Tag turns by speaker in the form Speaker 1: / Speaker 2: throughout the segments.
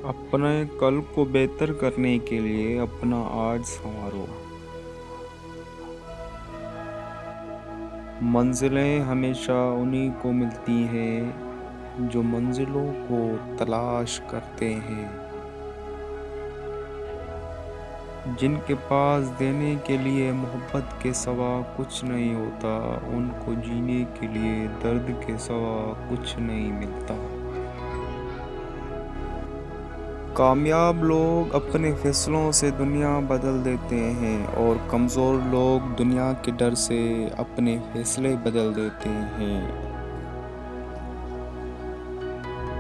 Speaker 1: اپنے کل کو بہتر کرنے کے لیے اپنا آج سنوارو۔ منزلیں ہمیشہ انہی کو ملتی ہیں جو منزلوں کو تلاش کرتے ہیں، جن کے پاس دینے کے لیے محبت کے سوا کچھ نہیں ہوتا، ان کو جینے کے لیے درد کے سوا کچھ نہیں ملتا۔ کامیاب لوگ اپنے فیصلوں سے دنیا بدل دیتے ہیں اور کمزور لوگ دنیا کے ڈر سے اپنے فیصلے بدل دیتے ہیں۔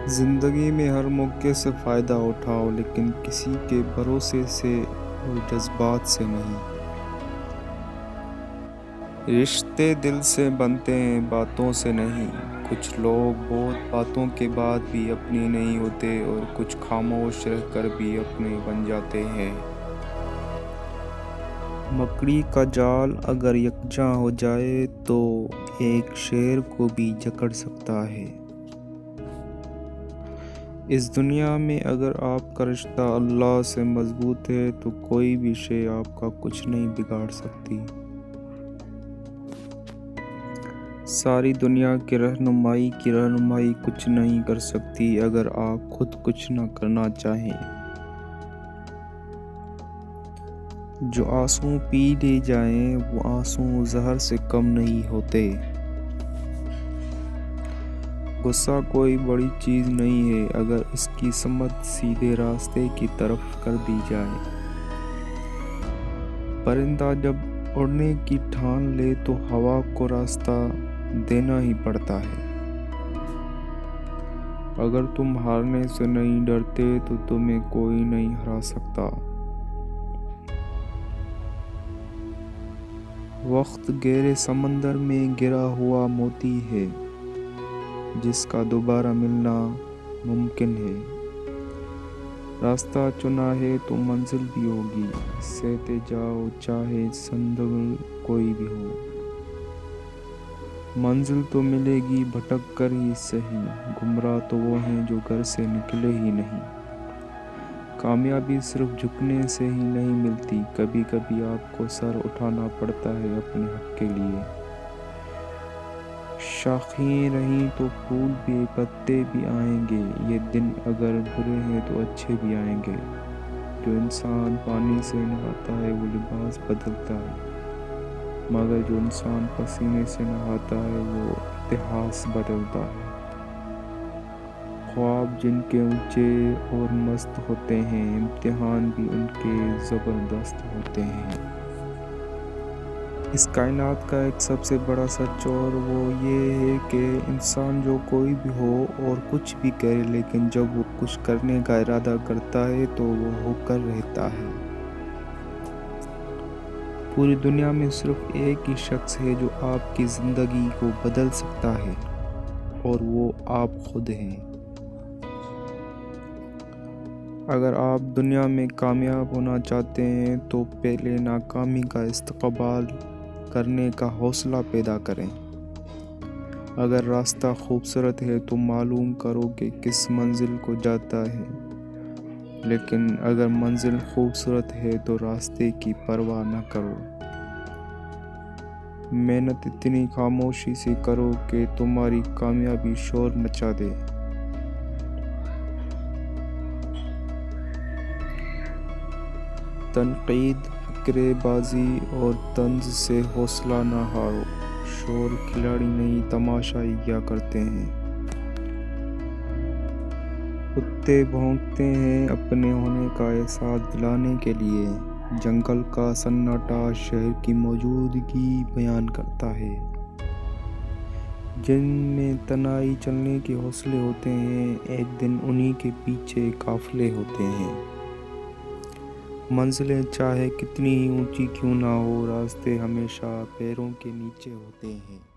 Speaker 1: زندگی میں ہر موقع سے فائدہ اٹھاؤ، لیکن کسی کے بھروسے سے اور جذبات سے نہیں۔ رشتے دل سے بنتے ہیں، باتوں سے نہیں۔ کچھ لوگ بہت باتوں کے بعد بھی اپنے نہیں ہوتے اور کچھ خاموش رہ کر بھی اپنے بن جاتے ہیں۔ مکڑی کا جال اگر یکجا ہو جائے تو ایک شیر کو بھی جکڑ سکتا ہے۔ اس دنیا میں اگر آپ کا رشتہ اللہ سے مضبوط ہے تو کوئی بھی شے آپ کا کچھ نہیں بگاڑ سکتی۔ ساری دنیا کی رہنمائی کچھ نہیں کر سکتی اگر آپ خود کچھ نہ کرنا چاہیں۔ جو آنسو پی لے جائیں وہ آنسو زہر سے کم نہیں ہوتے۔ غصہ کوئی بڑی چیز نہیں ہے اگر اس کی سمت سیدھے راستے کی طرف کر دی جائے۔ پرندہ جب اڑنے کی ٹھان لے تو ہوا کو راستہ دینا ہی پڑتا ہے۔ اگر تم ہارنے سے نہیں ڈرتے تو تمہیں کوئی نہیں ہرا سکتا۔ وقت گہرے سمندر میں گرا ہوا موتی ہے جس کا دوبارہ ملنا ممکن ہے۔ راستہ چنا ہے تو منزل بھی ہوگی، سہتے جاؤ چاہے سنگدل کوئی بھی ہو۔ منزل تو ملے گی بھٹک کر ہی سہی، گمراہ تو وہ ہیں جو گھر سے نکلے ہی نہیں۔ کامیابی صرف جھکنے سے ہی نہیں ملتی، کبھی کبھی آپ کو سر اٹھانا پڑتا ہے اپنے حق کے لیے۔ شاخیں رہیں تو پھول بھی، پتے بھی آئیں گے، یہ دن اگر برے ہیں تو اچھے بھی آئیں گے۔ جو انسان پانی سے نہاتا ہے وہ لباس بدلتا ہے، مگر جو انسان پسینے سے نہاتا ہے وہ اتہاس بدلتا ہے۔ خواب جن کے اونچے اور مست ہوتے ہیں، امتحان بھی ان کے زبردست ہوتے ہیں۔ اس کائنات کا ایک سب سے بڑا سچ اور وہ یہ ہے کہ انسان جو کوئی بھی ہو اور کچھ بھی کرے، لیکن جب وہ کچھ کرنے کا ارادہ کرتا ہے تو وہ ہو کر رہتا ہے۔ پوری دنیا میں صرف ایک ہی شخص ہے جو آپ کی زندگی کو بدل سکتا ہے اور وہ آپ خود ہیں۔ اگر آپ دنیا میں کامیاب ہونا چاہتے ہیں تو پہلے ناکامی کا استقبال کرنے کا حوصلہ پیدا کریں۔ اگر راستہ خوبصورت ہے تو معلوم کرو کہ کس منزل کو جاتا ہے، لیکن اگر منزل خوبصورت ہے تو راستے کی پرواہ نہ کرو۔ محنت اتنی خاموشی سے کرو کہ تمہاری کامیابی شور مچا دے۔ تنقید، فقرے بازی اور طنز سے حوصلہ نہ ہارو۔ شور کھلاڑی نہیں تماشائی کیا کرتے ہیں۔ کتے بھونکتے ہیں اپنے ہونے کا احساس دلانے کے لیے۔ جنگل کا سناٹا شہر کی موجودگی بیان کرتا ہے۔ جن میں تنہائی چلنے کے حوصلے ہوتے ہیں، ایک دن انہی کے پیچھے قافلے ہوتے ہیں۔ منزلیں چاہے کتنی ہی اونچی کیوں نہ ہو، راستے ہمیشہ پیروں کے نیچے ہوتے ہیں۔